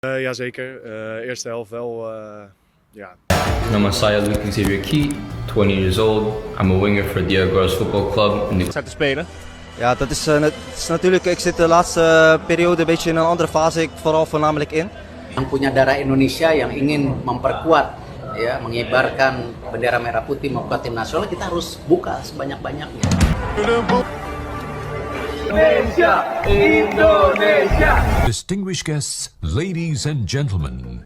Jazeker. Eerste helft wel. Ja. I'm Messiah Luke Xavier Key, 20 years old. I'm a winger for Diagoras Football Club. Te spelen? Ja, dat is natuurlijk, ik zit de laatste periode een beetje in een andere fase, ik voornamelijk in. Yang punya darah Indonesia yang ingin memperkuat, ya, mengibarkan bendera merah putih membuat tim nasional, kita harus buka sebanyak-banyaknya. Indonesia! Indonesia! Distinguished guests, ladies and gentlemen.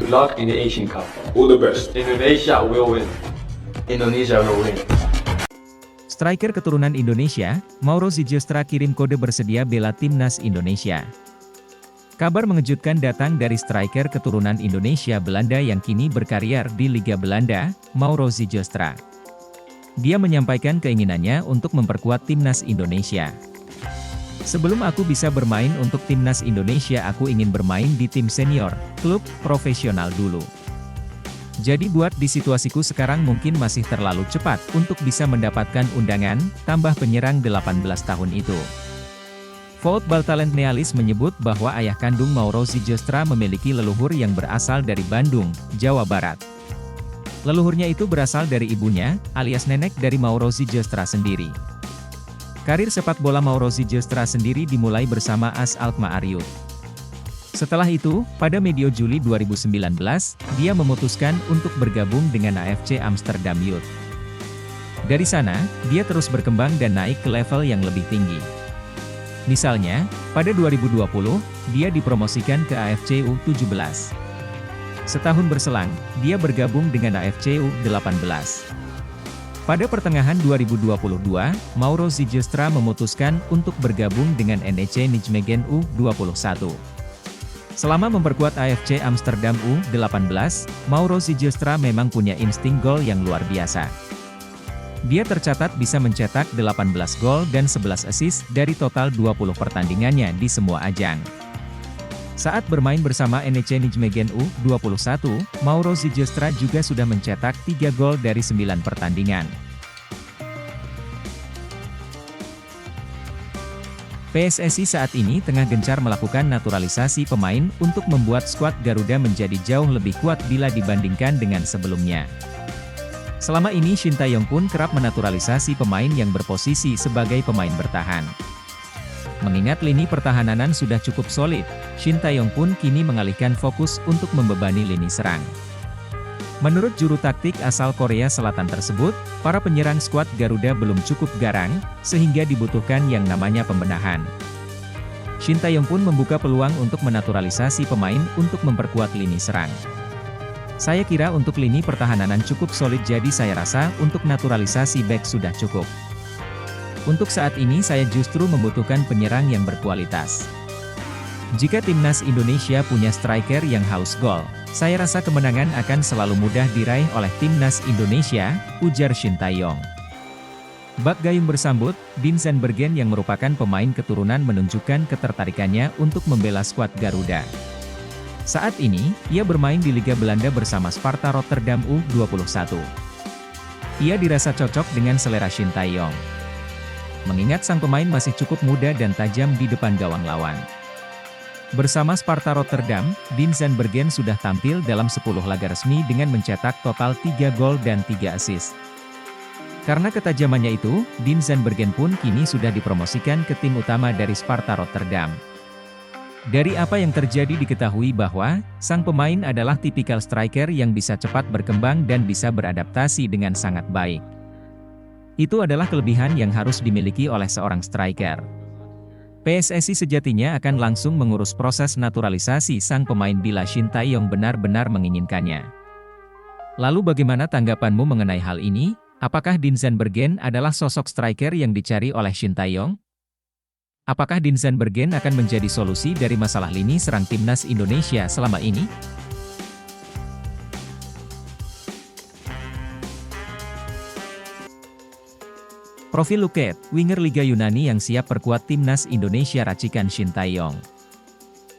Good luck in the Asian Cup. All the best. Indonesia will win. Indonesia will win. Striker keturunan Indonesia, Mauro Zylstra kirim kode bersedia bela timnas Indonesia. Kabar mengejutkan datang dari striker keturunan Indonesia Belanda yang kini berkarier di Liga Belanda, Mauro Zylstra. Dia menyampaikan keinginannya untuk memperkuat timnas Indonesia. Sebelum aku bisa bermain untuk timnas Indonesia, aku ingin bermain di tim senior, klub profesional dulu. Jadi buat di situasiku sekarang mungkin masih terlalu cepat untuk bisa mendapatkan undangan, tambah penyerang 18 tahun itu. Football Talent Nealis menyebut bahwa ayah kandung Mauro Zylstra memiliki leluhur yang berasal dari Bandung, Jawa Barat. Leluhurnya itu berasal dari ibunya, alias nenek dari Mauro Zylstra sendiri. Karir sepak bola Mauro Zylstra sendiri dimulai bersama AS Alkmaar Youth. Setelah itu, pada medio Juli 2019, dia memutuskan untuk bergabung dengan AFC Amsterdam Youth. Dari sana, dia terus berkembang dan naik ke level yang lebih tinggi. Misalnya, pada 2020, dia dipromosikan ke AFC U17. Setahun berselang, dia bergabung dengan AFC U18. Pada pertengahan 2022, Mauro Zylstra memutuskan untuk bergabung dengan NEC Nijmegen U21. Selama memperkuat AFC Amsterdam U18, Mauro Zylstra memang punya insting gol yang luar biasa. Dia tercatat bisa mencetak 18 gol dan 11 assist dari total 20 pertandingannya di semua ajang. Saat bermain bersama NEC Nijmegen U21, Mauro Zylstra juga sudah mencetak 3 gol dari 9 pertandingan. PSSI saat ini tengah gencar melakukan naturalisasi pemain untuk membuat skuad Garuda menjadi jauh lebih kuat bila dibandingkan dengan sebelumnya. Selama ini Shin Tae-yong pun kerap menaturalisasi pemain yang berposisi sebagai pemain bertahan. Mengingat lini pertahanan sudah cukup solid, Shin Tae-yong pun kini mengalihkan fokus untuk membebani lini serang. Menurut juru taktik asal Korea Selatan tersebut, para penyerang skuad Garuda belum cukup garang, sehingga dibutuhkan yang namanya pembenahan. Shin Tae-yong pun membuka peluang untuk menaturalisasi pemain untuk memperkuat lini serang. Saya kira untuk lini pertahanan cukup solid, jadi saya rasa untuk naturalisasi back sudah cukup. Untuk saat ini saya justru membutuhkan penyerang yang berkualitas. Jika timnas Indonesia punya striker yang haus gol, saya rasa kemenangan akan selalu mudah diraih oleh timnas Indonesia, ujar Shin Tae-yong. Bak Gayung bersambut, Dean Zandbergen yang merupakan pemain keturunan menunjukkan ketertarikannya untuk membela skuad Garuda. Saat ini, ia bermain di Liga Belanda bersama Sparta Rotterdam U21. Ia dirasa cocok dengan selera Shin Tae-yong. Mengingat sang pemain masih cukup muda dan tajam di depan gawang lawan. Bersama Sparta Rotterdam, Dean Zandbergen sudah tampil dalam 10 laga resmi dengan mencetak total 3 gol dan 3 assist. Karena ketajamannya itu, Dean Zandbergen pun kini sudah dipromosikan ke tim utama dari Sparta Rotterdam. Dari apa yang terjadi diketahui bahwa, sang pemain adalah tipikal striker yang bisa cepat berkembang dan bisa beradaptasi dengan sangat baik. Itu adalah kelebihan yang harus dimiliki oleh seorang striker. PSSI sejatinya akan langsung mengurus proses naturalisasi sang pemain bila Shin Tae-yong benar-benar menginginkannya. Lalu bagaimana tanggapanmu mengenai hal ini? Apakah Dean Zandbergen adalah sosok striker yang dicari oleh Shin Tae-yong? Apakah Dean Zandbergen akan menjadi solusi dari masalah lini serang timnas Indonesia selama ini? Profil Luqet, winger Liga Yunani yang siap perkuat timnas Indonesia racikan Shin Tae-yong.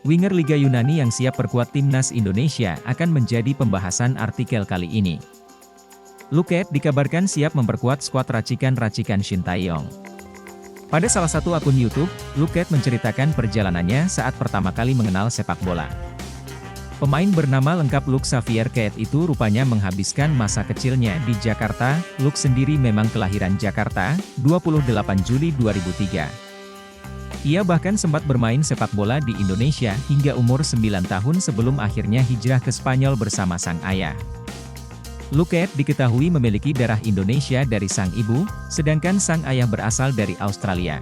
Winger Liga Yunani yang siap perkuat timnas Indonesia akan menjadi pembahasan artikel kali ini. Luqet dikabarkan siap memperkuat skuad racikan Shin Tae-yong. Pada salah satu akun YouTube, Luqet menceritakan perjalanannya saat pertama kali mengenal sepak bola. Pemain bernama lengkap Luke Xavier Keet itu rupanya menghabiskan masa kecilnya di Jakarta. Luke sendiri memang kelahiran Jakarta, 28 Juli 2003. Ia bahkan sempat bermain sepak bola di Indonesia hingga umur 9 tahun sebelum akhirnya hijrah ke Spanyol bersama sang ayah. Luqet diketahui memiliki darah Indonesia dari sang ibu, sedangkan sang ayah berasal dari Australia.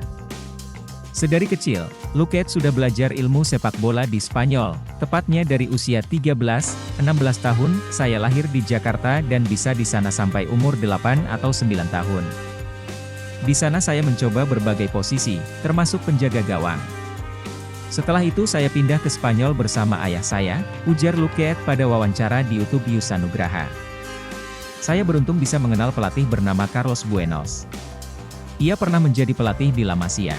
Sedari kecil, Luqet sudah belajar ilmu sepak bola di Spanyol, tepatnya dari usia 13-16 tahun. Saya lahir di Jakarta dan bisa di sana sampai umur 8 atau 9 tahun. Di sana saya mencoba berbagai posisi, termasuk penjaga gawang. Setelah itu saya pindah ke Spanyol bersama ayah saya, ujar Luqet pada wawancara di YouTube Yusa Nugraha. Saya beruntung bisa mengenal pelatih bernama Carlos Buenos. Ia pernah menjadi pelatih di La Masia.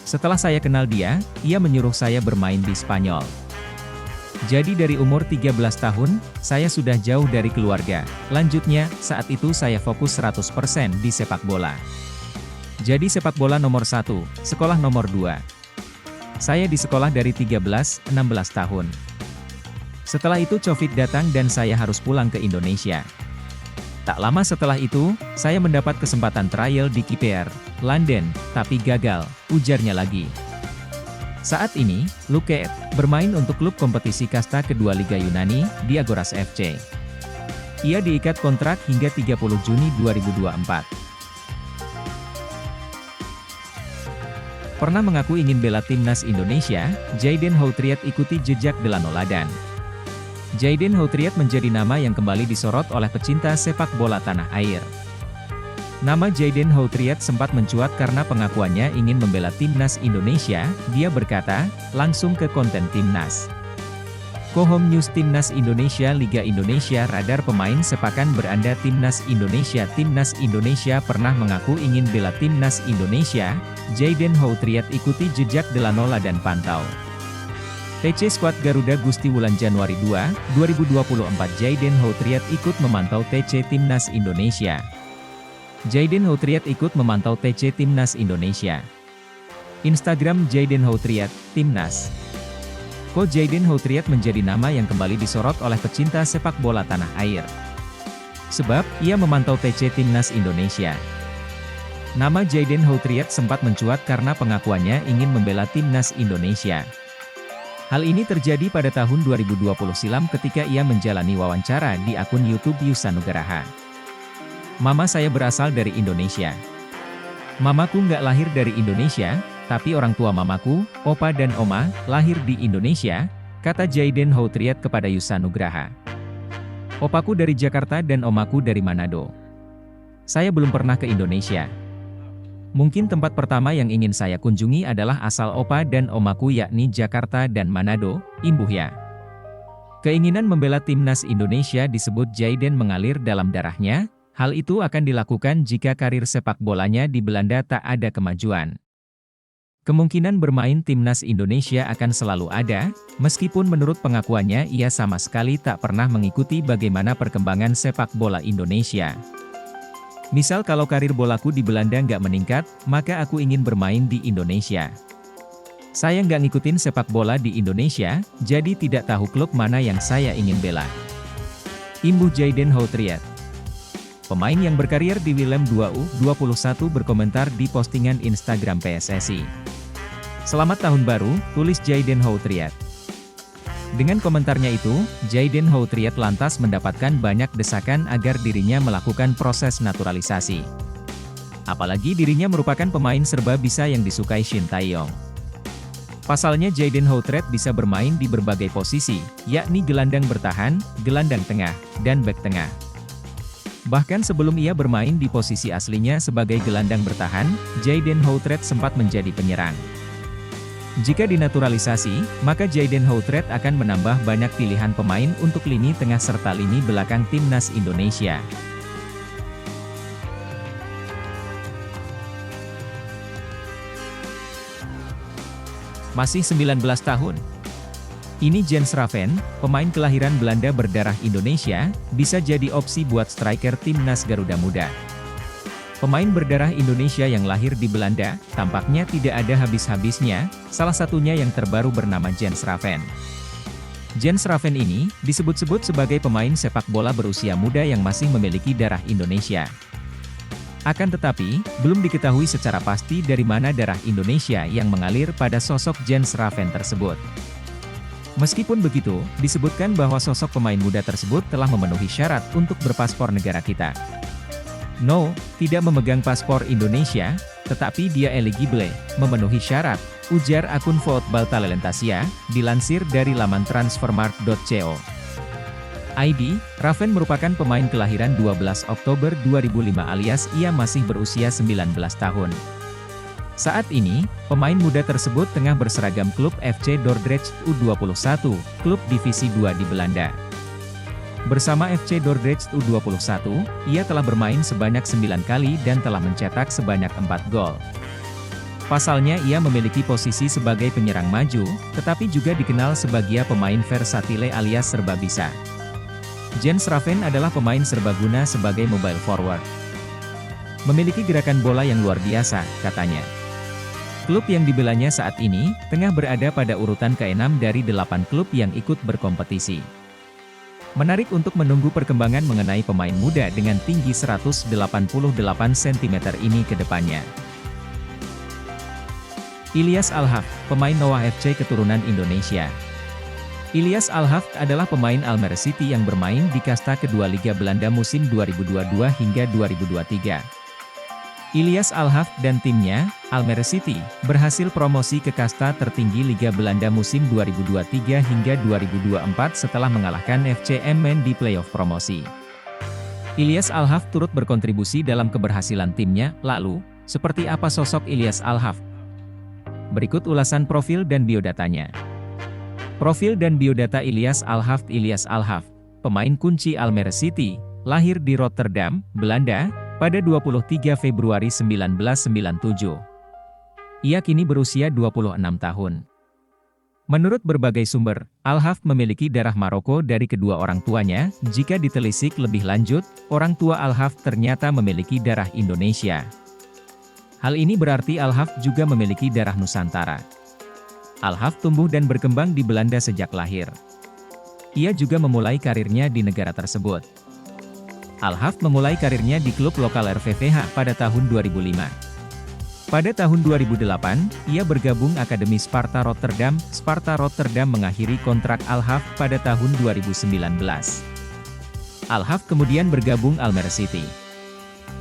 Setelah saya kenal dia, ia menyuruh saya bermain di Spanyol. Jadi dari umur 13 tahun, saya sudah jauh dari keluarga. Lanjutnya, saat itu saya fokus 100% di sepak bola. Jadi sepak bola nomor 1, sekolah nomor 2. Saya di sekolah dari 13-16 tahun. Setelah itu Covid datang dan saya harus pulang ke Indonesia. Tak lama setelah itu, saya mendapat kesempatan trial di KPR, London, tapi gagal, ujarnya lagi. Saat ini, Luqet bermain untuk klub kompetisi kasta kedua Liga Yunani, Diagoras FC. Ia diikat kontrak hingga 30 Juni 2024. Pernah mengaku ingin bela timnas Indonesia, Jayden Houtriat ikuti jejak Delano Ladan. Jayden Houtriat menjadi nama yang kembali disorot oleh pecinta sepak bola tanah air. Nama Jayden Houtriat sempat mencuat karena pengakuannya ingin membela timnas Indonesia. Dia berkata, langsung ke konten timnas. Kohom News Timnas Indonesia Liga Indonesia radar pemain sepakan beranda timnas Indonesia. Timnas Indonesia pernah mengaku ingin bela timnas Indonesia. Jayden Houtriat ikuti jejak Delano Ladan pantau. TC Skuad Garuda Gusti Wulan Januari 2, 2024. Jayden Houtriat ikut memantau TC Timnas Indonesia. Jayden Houtriat ikut memantau TC Timnas Indonesia. Instagram Jayden Houtriat, Timnas. Ko Jayden Houtriat menjadi nama yang kembali disorot oleh pecinta sepak bola tanah air. Sebab, ia memantau TC Timnas Indonesia. Nama Jayden Houtriat sempat mencuat karena pengakuannya ingin membela timnas Indonesia. Hal ini terjadi pada tahun 2020 silam ketika ia menjalani wawancara di akun YouTube Yusa Nugraha. Mama saya berasal dari Indonesia. Mamaku nggak lahir dari Indonesia, tapi orang tua mamaku, opa dan oma, lahir di Indonesia, kata Jayden Houtriat kepada Yusa Nugraha. Opaku dari Jakarta dan omaku dari Manado. Saya belum pernah ke Indonesia. Mungkin tempat pertama yang ingin saya kunjungi adalah asal opa dan omaku yakni Jakarta dan Manado, imbuhnya. Keinginan membela timnas Indonesia disebut Jayden mengalir dalam darahnya. Hal itu akan dilakukan jika karir sepak bolanya di Belanda tak ada kemajuan. Kemungkinan bermain timnas Indonesia akan selalu ada, meskipun menurut pengakuannya ia sama sekali tak pernah mengikuti bagaimana perkembangan sepak bola Indonesia. Misal kalau karir bolaku di Belanda nggak meningkat, maka aku ingin bermain di Indonesia. Saya nggak ngikutin sepak bola di Indonesia, jadi tidak tahu klub mana yang saya ingin bela. Imbuh Jayden Houtriat. Pemain yang berkarir di Willem 2U21 berkomentar di postingan Instagram PSSI. Selamat tahun baru, tulis Jayden Houtriat. Dengan komentarnya itu, Jayden Houtriat lantas mendapatkan banyak desakan agar dirinya melakukan proses naturalisasi. Apalagi dirinya merupakan pemain serba bisa yang disukai Shin Tae-yong. Pasalnya Jayden Houtriat bisa bermain di berbagai posisi, yakni gelandang bertahan, gelandang tengah, dan bek tengah. Bahkan sebelum ia bermain di posisi aslinya sebagai gelandang bertahan, Jayden Houtret sempat menjadi penyerang. Jika dinaturalisasi, maka Jayden Houtret akan menambah banyak pilihan pemain untuk lini tengah serta lini belakang timnas Indonesia. Masih 19 tahun. Ini Jens Raven, pemain kelahiran Belanda berdarah Indonesia, bisa jadi opsi buat striker timnas Garuda Muda. Pemain berdarah Indonesia yang lahir di Belanda, tampaknya tidak ada habis-habisnya, salah satunya yang terbaru bernama Jens Raven. Jens Raven ini, disebut-sebut sebagai pemain sepak bola berusia muda yang masih memiliki darah Indonesia. Akan tetapi, belum diketahui secara pasti dari mana darah Indonesia yang mengalir pada sosok Jens Raven tersebut. Meskipun begitu, disebutkan bahwa sosok pemain muda tersebut telah memenuhi syarat untuk berpaspor negara kita. No, tidak memegang paspor Indonesia, tetapi dia eligible, memenuhi syarat, ujar akun Football Talentasia, dilansir dari laman transfermarkt.co. ID, Raven merupakan pemain kelahiran 12 Oktober 2005 alias ia masih berusia 19 tahun. Saat ini, pemain muda tersebut tengah berseragam klub FC Dordrecht U21, klub divisi 2 di Belanda. Bersama FC Dordrecht U21, ia telah bermain sebanyak 9 kali dan telah mencetak sebanyak 4 gol. Pasalnya ia memiliki posisi sebagai penyerang maju, tetapi juga dikenal sebagai pemain versatile alias serba bisa. Jens Raven adalah pemain serbaguna sebagai mobile forward. Memiliki gerakan bola yang luar biasa, katanya. Klub yang dibelanya saat ini, tengah berada pada urutan ke-6 dari 8 klub yang ikut berkompetisi. Menarik untuk menunggu perkembangan mengenai pemain muda dengan tinggi 188 cm ini ke depannya. Ilyas Alhaft, pemain Noah FC keturunan Indonesia. Ilyas Alhaft adalah pemain Almere City yang bermain di kasta kedua Liga Belanda musim 2022 hingga 2023. Ilyas Alhaft dan timnya, Almere City, berhasil promosi ke kasta tertinggi Liga Belanda musim 2023 hingga 2024 setelah mengalahkan FC Emmen di playoff promosi. Ilyas Alhaft turut berkontribusi dalam keberhasilan timnya. Lalu, seperti apa sosok Ilyas Alhaft? Berikut ulasan profil dan biodatanya. Profil dan biodata Ilyas Alhaft. Ilyas Alhaft, pemain kunci Almere City, lahir di Rotterdam, Belanda, pada 23 Februari 1997. Ia kini berusia 26 tahun. Menurut berbagai sumber, Alhaft memiliki darah Maroko dari kedua orang tuanya. Jika ditelisik lebih lanjut, orang tua Alhaft ternyata memiliki darah Indonesia. Hal ini berarti Alhaft juga memiliki darah Nusantara. Alhaft tumbuh dan berkembang di Belanda sejak lahir. Ia juga memulai karirnya di negara tersebut. Alhaft memulai karirnya di klub lokal RVVH pada tahun 2005. Pada tahun 2008, ia bergabung Akademi Sparta Rotterdam. Sparta Rotterdam mengakhiri kontrak Alhaft pada tahun 2019. Alhaft kemudian bergabung Almere City.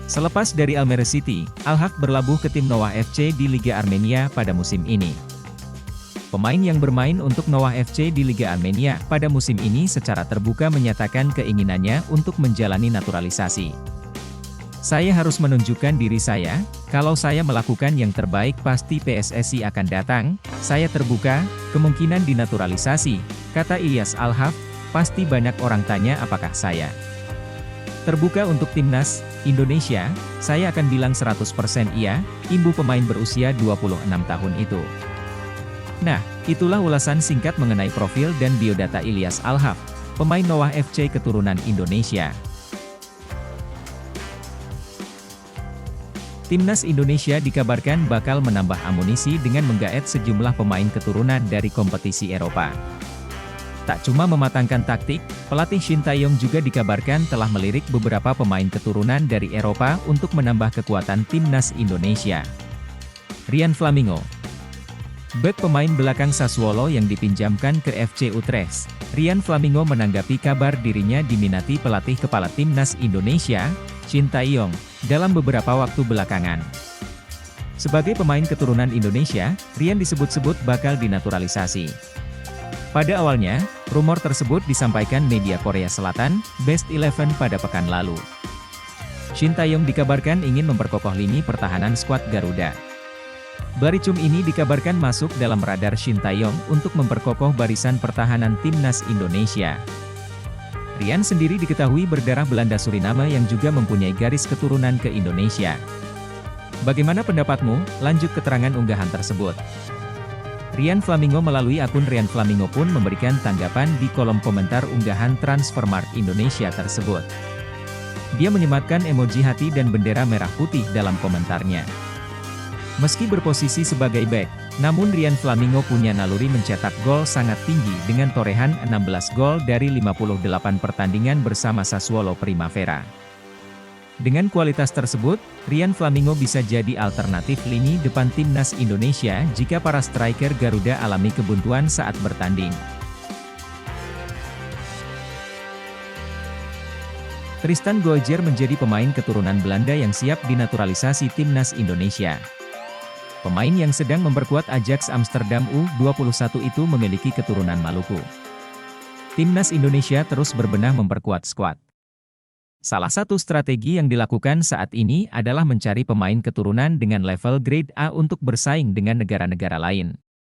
Selepas dari Almere City, Alhaft berlabuh ke tim Noah FC di Liga Armenia pada musim ini. Pemain yang bermain untuk Noah FC di Liga Armenia pada musim ini secara terbuka menyatakan keinginannya untuk menjalani naturalisasi. Saya harus menunjukkan diri saya, kalau saya melakukan yang terbaik pasti PSSI akan datang, saya terbuka, kemungkinan dinaturalisasi, kata Ilyas Alhaft, pasti banyak orang tanya apakah saya terbuka untuk timnas Indonesia, saya akan bilang 100% iya, imbu pemain berusia 26 tahun itu. Nah, itulah ulasan singkat mengenai profil dan biodata Ilyas Alhaft, pemain Noah FC keturunan Indonesia. Timnas Indonesia dikabarkan bakal menambah amunisi dengan menggaet sejumlah pemain keturunan dari kompetisi Eropa. Tak cuma mematangkan taktik, pelatih Shin Tae-yong juga dikabarkan telah melirik beberapa pemain keturunan dari Eropa untuk menambah kekuatan timnas Indonesia. Ryan Flamingo, bek pemain belakang Sassuolo yang dipinjamkan ke FC Utrecht, Ryan Flamingo menanggapi kabar dirinya diminati pelatih kepala timnas Indonesia, Shin Tae-yong, dalam beberapa waktu belakangan. Sebagai pemain keturunan Indonesia, Ryan disebut-sebut bakal dinaturalisasi. Pada awalnya, rumor tersebut disampaikan media Korea Selatan, Best 11 pada pekan lalu. Shin Tae-yong dikabarkan ingin memperkokoh lini pertahanan skuad Garuda. Baricum ini dikabarkan masuk dalam radar Shin Tae-yong untuk memperkokoh barisan pertahanan timnas Indonesia. Rian sendiri diketahui berdarah Belanda Suriname yang juga mempunyai garis keturunan ke Indonesia. Bagaimana pendapatmu? Lanjut keterangan unggahan tersebut. Rian Flamingo melalui akun Rian Flamingo pun memberikan tanggapan di kolom komentar unggahan Transfermarkt Indonesia tersebut. Dia menyematkan emoji hati dan bendera merah putih dalam komentarnya. Meski berposisi sebagai bek, namun Rian Flamingo punya naluri mencetak gol sangat tinggi dengan torehan 16 gol dari 58 pertandingan bersama Sassuolo Primavera. Dengan kualitas tersebut, Rian Flamingo bisa jadi alternatif lini depan timnas Indonesia jika para striker Garuda alami kebuntuan saat bertanding. Tristan Goijer menjadi pemain keturunan Belanda yang siap dinaturalisasi timnas Indonesia. Pemain yang sedang memperkuat Ajax Amsterdam U21 itu memiliki keturunan Maluku. Timnas Indonesia terus berbenah memperkuat skuad. Salah satu strategi yang dilakukan saat ini adalah mencari pemain keturunan dengan level grade A untuk bersaing dengan negara-negara lain.